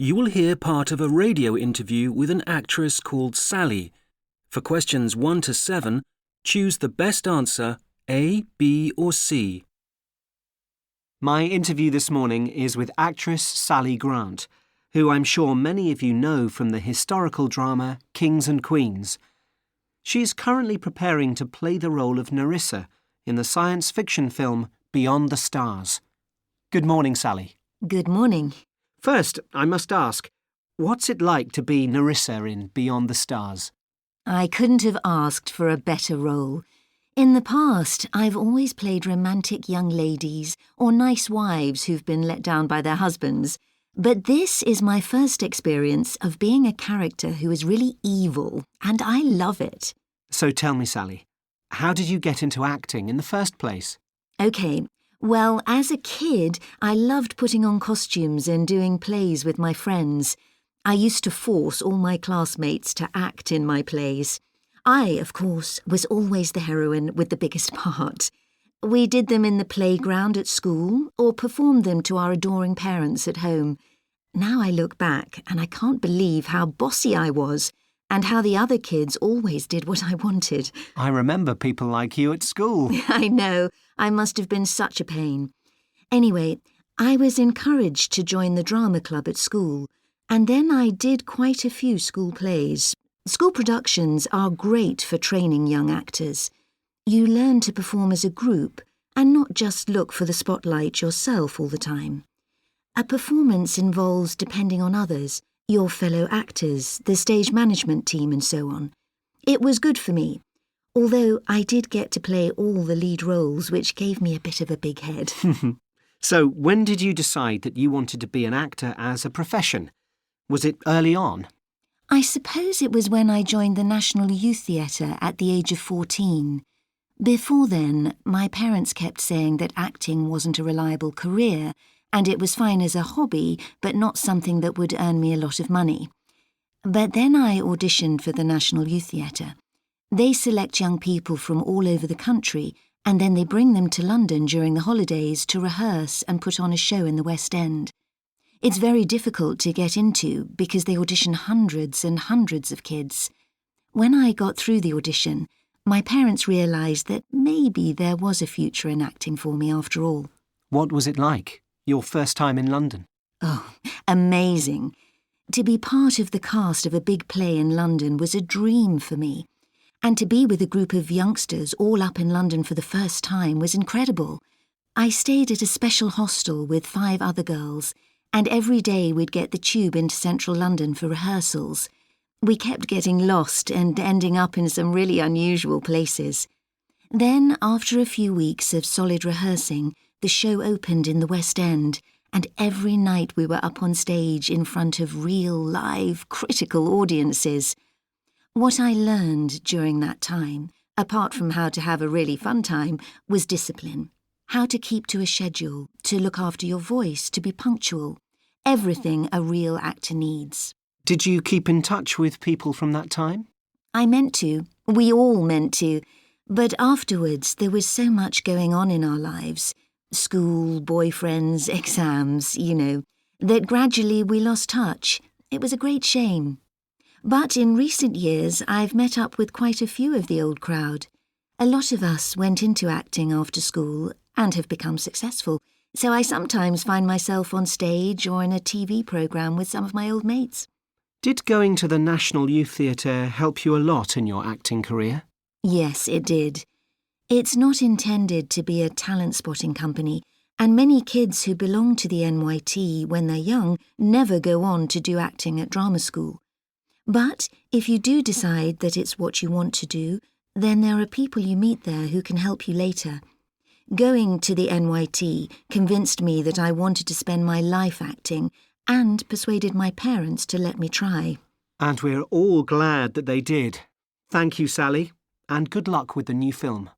You will hear part of a radio interview with an actress called Sally. For questions 1 to 7, choose the best answer, A, B or C. My interview this morning is with actress Sally Grant, who I'm sure many of you know from the historical drama Kings and Queens. She's currently preparing to play the role of Nerissa in the science fiction film Beyond the Stars. Good morning, Sally. Good morning. First, I must ask, what's it like to be Nerissa in Beyond the Stars? I couldn't have asked for a better role. In the past, I've always played romantic young ladies or nice wives who've been let down by their husbands. But this is my first experience of being a character who is really evil, and I love it. So tell me, Sally, how did you get into acting in the first place? OK, well, as a kid, I loved putting on costumes and doing plays with my friends. I used to force all my classmates to act in my plays. I, of course, was always the heroine with the biggest part. We did them in the playground at school or performed them to our adoring parents at home. Now I look back and I can't believe how bossy I was and how the other kids always did what I wanted. I remember people like you at school. I know, I must have been such a pain. Anyway, I was encouraged to join the drama club at school, and then I did quite a few school plays. School productions are great for training young actors. You learn to perform as a group and not just look for the spotlight yourself all the time. A performance involves depending on others, your fellow actors, the stage management team and so on. It was good for me, although I did get to play all the lead roles, which gave me a bit of a big head. So when did you decide that you wanted to be an actor as a profession? Was it early on? I suppose it was when I joined the National Youth Theatre at the age of 14. Before then, my parents kept saying that acting wasn't a reliable career, and it was fine as a hobby, but not something that would earn me a lot of money. But then I auditioned for the National Youth Theatre. They select young people from all over the country, and then they bring them to London during the holidays to rehearse and put on a show in the West End. It's very difficult to get into because they audition hundreds and hundreds of kids. When I got through the audition, my parents realised that maybe there was a future in acting for me after all. What was it like, your first time in London? Oh, amazing. To be part of the cast of a big play in London was a dream for me. And to be with a group of youngsters all up in London for the first time was incredible. I stayed at a special hostel with 5 other girls, and every day we'd get the tube into central London for rehearsals. We kept getting lost and ending up in some really unusual places. Then, after a few weeks of solid rehearsing, the show opened in the West End, and every night we were up on stage in front of real, live, critical audiences. What I learned during that time, apart from how to have a really fun time, was discipline. How to keep to a schedule, to look after your voice, to be punctual. Everything a real actor needs. Did you keep in touch with people from that time? I meant to. We all meant to. But afterwards, there was so much going on in our lives. School, boyfriends, exams, that gradually we lost touch. It was a great shame. But in recent years, I've met up with quite a few of the old crowd. A lot of us went into acting after school and have become successful, so I sometimes find myself on stage or in a TV programme with some of my old mates. Did going to the National Youth Theatre help you a lot in your acting career? Yes, it did. It's not intended to be a talent-spotting company, and many kids who belong to the NYT when they're young never go on to do acting at drama school. But if you do decide that it's what you want to do, then there are people you meet there who can help you later. Going to the NYT convinced me that I wanted to spend my life acting and persuaded my parents to let me try. And we're all glad that they did. Thank you, Sally, and good luck with the new film.